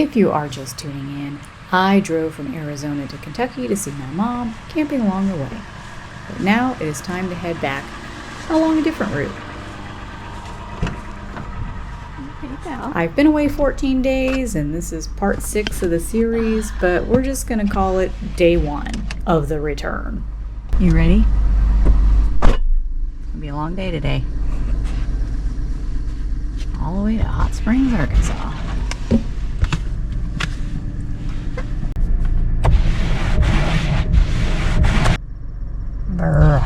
If you are just tuning in, I drove from Arizona to Kentucky to see my mom, camping along the way. But now it is time to head back along a different route. I've been away 14 days, and this is part 6 of the series, but we're just going to call it day 1 of the return. You ready? It's going to be a long day today. All the way to Hot Springs, Arkansas. Brr.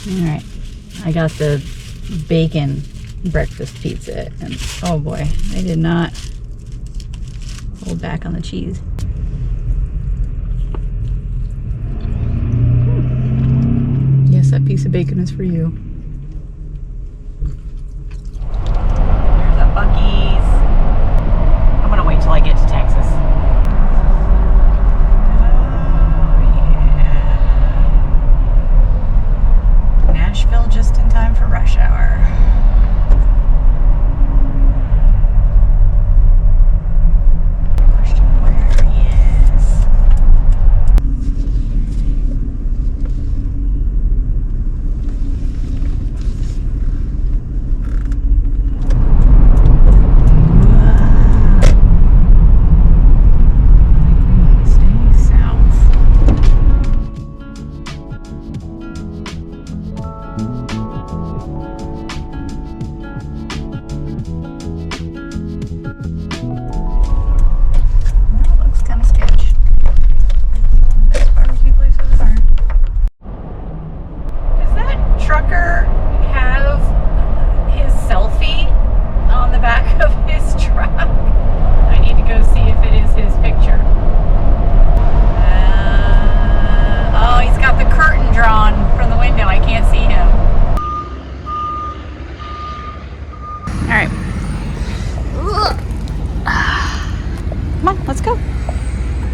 Alright, I got the bacon breakfast pizza, and oh boy, I did not hold back on the cheese. Yes, that piece of bacon is for you. There's a Buc-ee's. I'm gonna wait till I get to Texas. Nashville just in time for rush hour. Question where he is.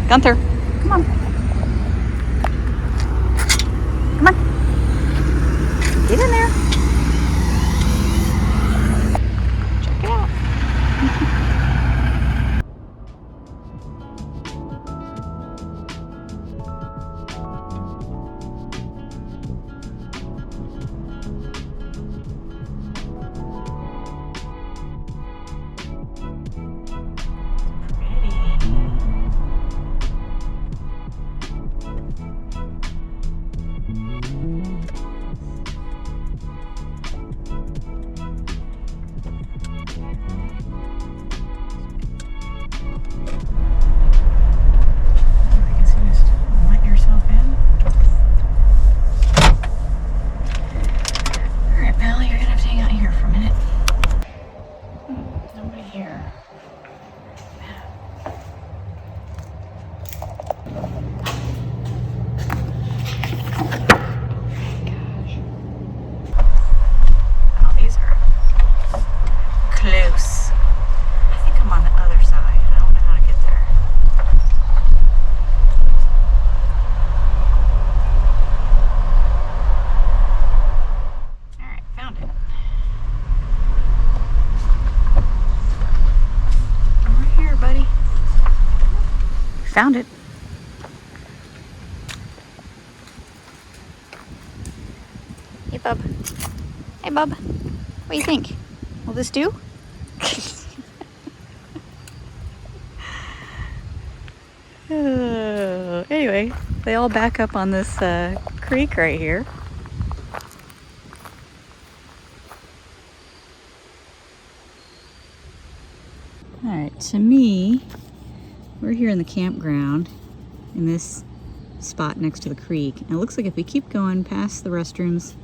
Gunther, come on. Come on. Get in there. Check it out. Found it. Hey, bub. Hey, bub. What do you think? Will this do? Anyway, they all back up on this creek right here. All right, to me, we're here in the campground in this spot next to the creek. And it looks like if we keep going past the restrooms,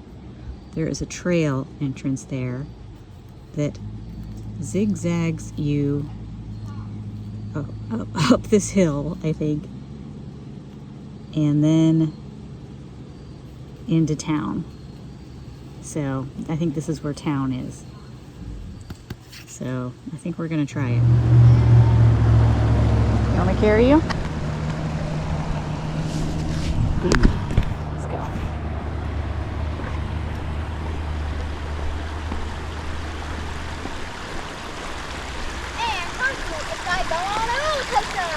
there is a trail entrance there that zigzags you up this hill, I think, and then into town. So I think this is where town is. So I think we're gonna try it. You want me to carry you? Let's go. And first it's like going on a roller coaster.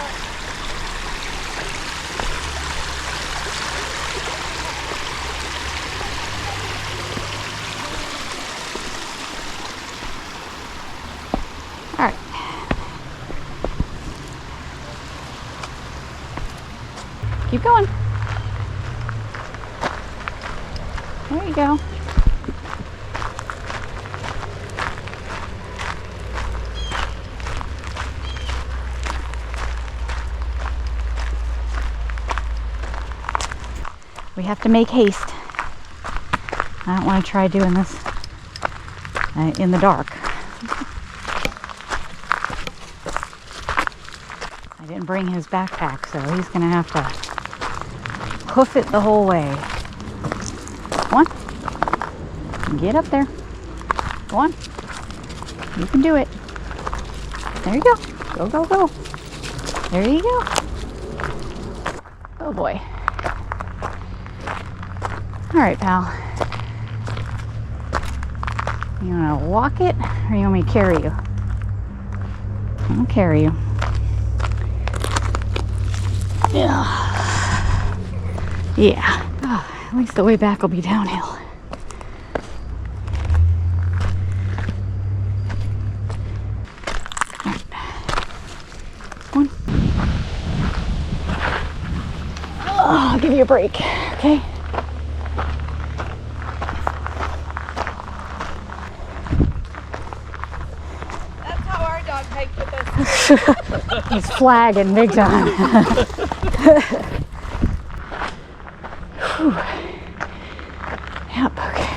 All right. Keep going. There you go. We have to make haste. I don't want to try doing this in the dark. I didn't bring his backpack, so he's going to have to hoof it the whole way. Come on. Get up there. Go on. You can do it. There you go. Go, go, go. There you go. Oh boy. All right, pal. You want to walk it, or you want me to carry you? I'll carry you. Yeah. Yeah. Oh, at least the way back will be downhill. All right. One. Oh, I'll give you a break, okay? He's flagging big time. Yep, okay.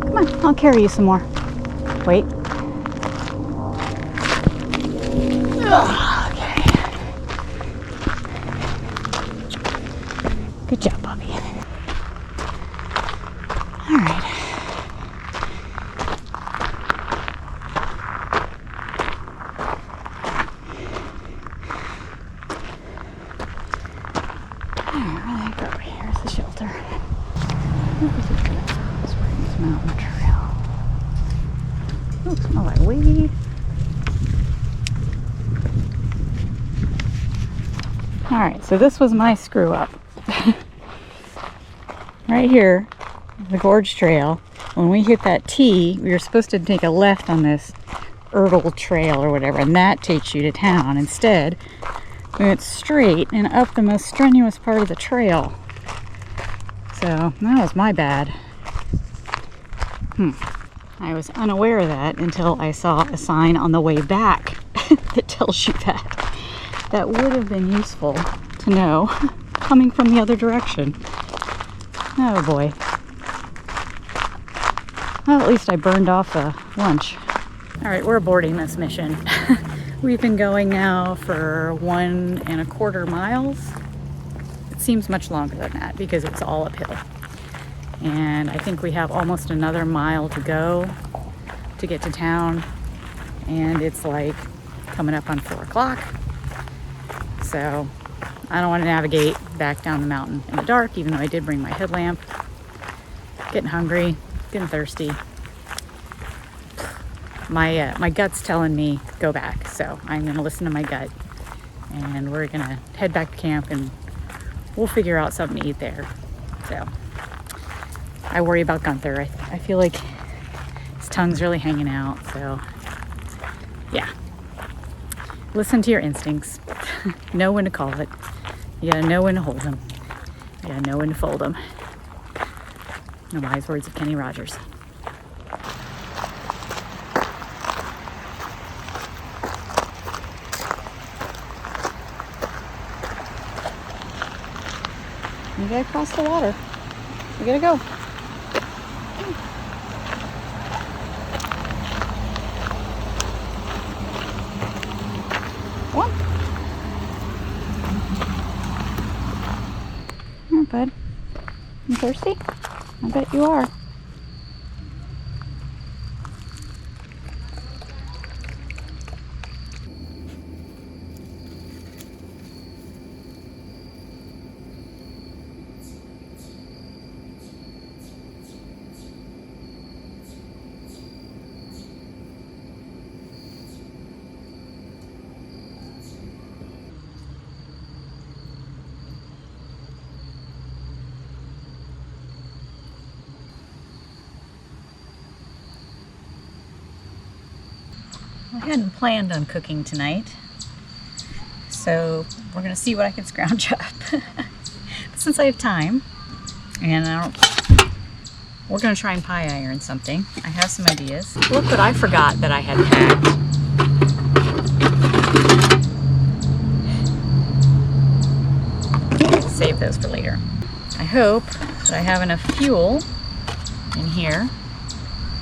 Come on, I'll carry you some more. Wait. Good job, Bobby. All right. Here's the shelter. Springs Mountain Trail. Oh, smell like weed. All right, so this was my screw up. Right here, the Gorge Trail, when we hit that T, we were supposed to take a left on this Erdl Trail or whatever, and that takes you to town. Instead, we went straight and up the most strenuous part of the trail. So, that was my bad. I was unaware of that until I saw a sign on the way back that tells you that. That would have been useful to know coming from the other direction. Oh boy. Well, at least I burned off a lunch. All right, we're aborting this mission. We've been going now for 1.25 miles. It seems much longer than that because it's all uphill. And I think we have almost another mile to go to get to town. And it's like coming up on 4 o'clock. So I don't want to navigate back down the mountain in the dark, even though I did bring my headlamp. Getting hungry, getting thirsty. My gut's telling me go back, so I'm going to listen to my gut. And we're going to head back to camp and we'll figure out something to eat there. So I worry about Gunther. I feel like his tongue's really hanging out, so yeah. Listen to your instincts. Know when to call it. You gotta know when to hold them. You gotta know when to fold them. The wise words of Kenny Rogers. You gotta cross the water. You gotta go. Come on. Here, bud. You thirsty? I bet you are. hadn't planned on cooking tonight, so we're gonna see what I can scrounge up. But since I have time, and we're gonna try and pie iron something. I have some ideas. Look what I forgot that I had packed. Save those for later. I hope that I have enough fuel in here.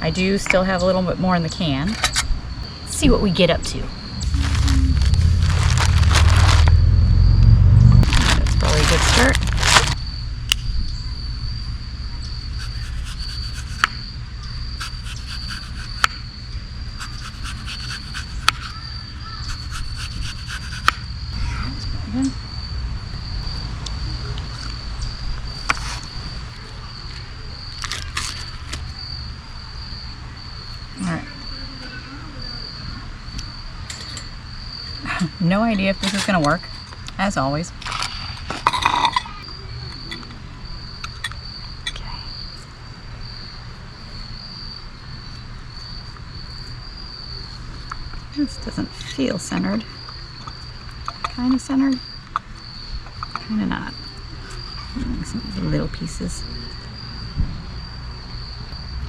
I do still have a little bit more in the can. Let's see what we get up to. That's probably a good start. That's pretty good. No idea if this is going to work, as always. Okay. This doesn't feel centered. Kind of centered, kind of not. Some little pieces.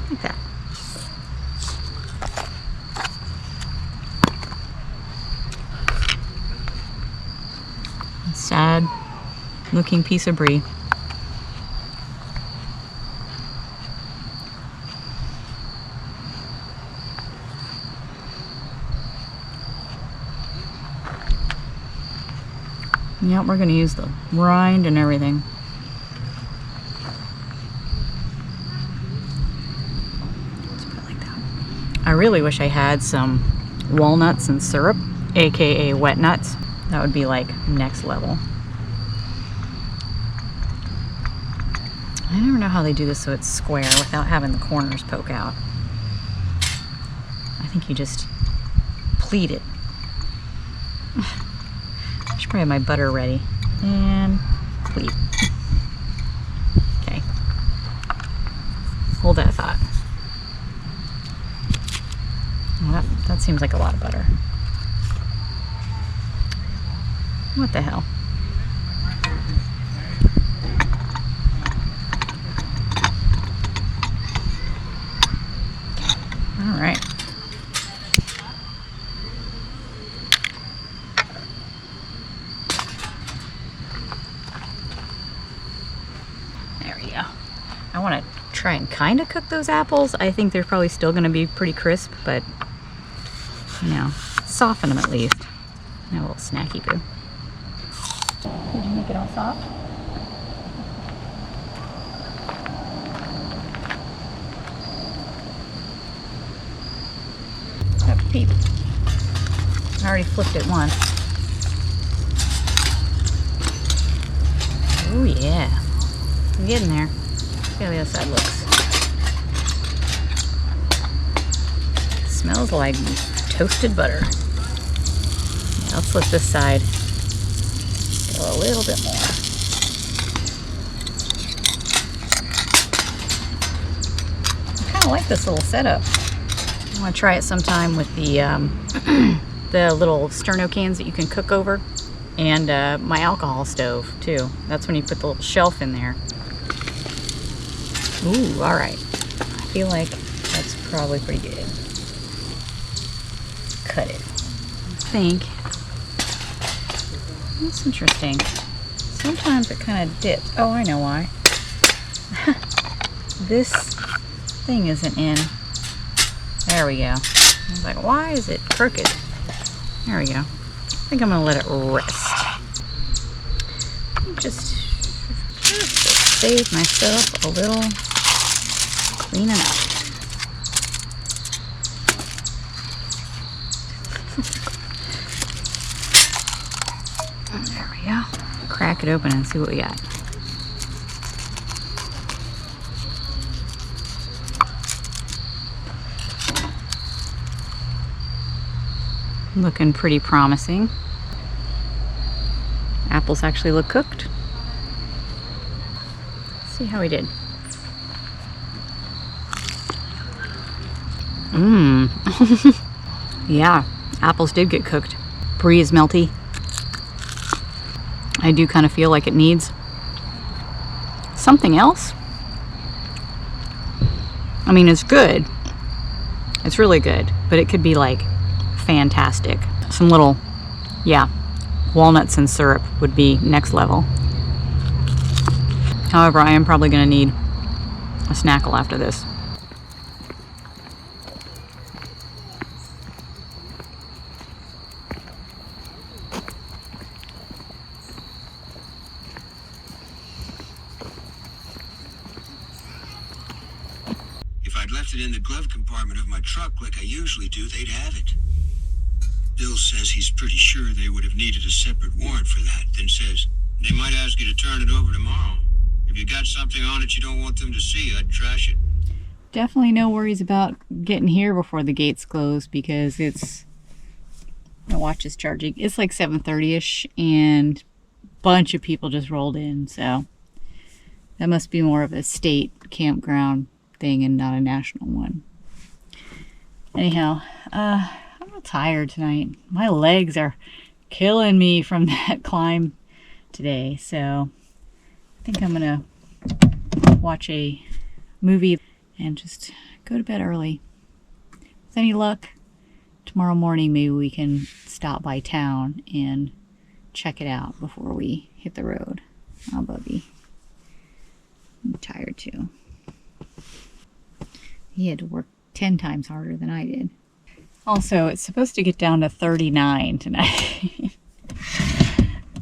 Like that. Sad looking piece of brie. Yep, we're going to use the rind and everything. Let's put it like that. I really wish I had some walnuts and syrup, aka wet nuts. That would be like next level. I never know how they do this so it's square without having the corners poke out. I think you just pleat it. I should probably have my butter ready. And pleat. Okay. Hold that thought. Well, that seems like a lot of butter. What the hell? All right. There we go. I want to try and kind of cook those apples. I think they're probably still going to be pretty crisp, but you know, soften them at least. And a little snacky boo. Did you make it all soft? Have a peep. I already flipped it once. Oh yeah. I'm getting there. See how the other side looks. It smells like toasted butter. Yeah, let's flip this side. A little bit more. I kind of like this little setup. I want to try it sometime with the the little sterno cans that you can cook over, and my alcohol stove too. That's when you put the little shelf in there. Ooh, all right. I feel like that's probably pretty good. Cut it. I think. That's interesting. Sometimes it kind of dips. Oh, I know why. This thing isn't in. There we go. I was like, why is it crooked? There we go. I think I'm going to let it rest. Just to save myself a little cleaning up. There we go. Crack it open and see what we got. Looking pretty promising. Apples actually look cooked. Let's see how we did. Yeah, apples did get cooked. Brie is melty. I do kind of feel like it needs something else. I mean, it's good. It's really good, but it could be like fantastic. Some little, yeah, walnuts and syrup would be next level. However, I am probably gonna need a snackle after this. If I'd left it in the glove compartment of my truck like I usually do, they'd have it. Bill says he's pretty sure they would have needed a separate warrant for that, then says, they might ask you to turn it over tomorrow. If you got something on it you don't want them to see, I'd trash it. Definitely no worries about getting here before the gates close because it's, my watch is charging. It's like 7:30ish and a bunch of people just rolled in, so that must be more of a state campground thing and not a national one. Anyhow, I'm a little tired tonight. My legs are killing me from that climb today, so I think I'm gonna watch a movie and just go to bed early. With any luck, tomorrow morning maybe we can stop by town and check it out before we hit the road. Oh, Bubby. I'm tired too. He had to work 10 times harder than I did. Also, it's supposed to get down to 39 tonight.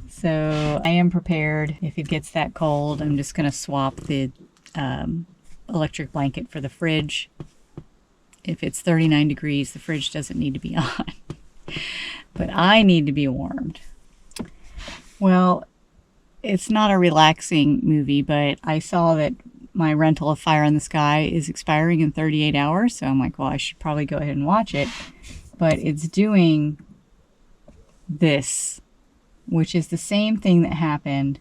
So I am prepared. If it gets that cold, I'm just going to swap the electric blanket for the fridge. If it's 39 degrees, the fridge doesn't need to be on. But I need to be warmed. Well, it's not a relaxing movie, but I saw that my rental of Fire in the Sky is expiring in 38 hours. So I'm like, well, I should probably go ahead and watch it. But it's doing this, which is the same thing that happened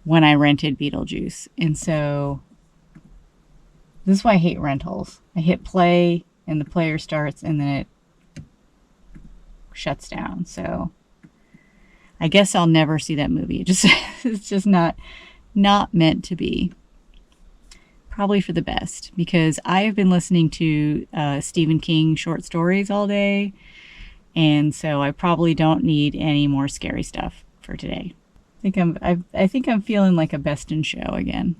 when I rented Beetlejuice. And so this is why I hate rentals. I hit play and the player starts and then it shuts down. So I guess I'll never see that movie. It's just not meant to be. Probably for the best, because I have been listening to Stephen King short stories all day, and so I probably don't need any more scary stuff for today. I think I'm feeling like a best in show again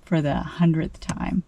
for the 100th time.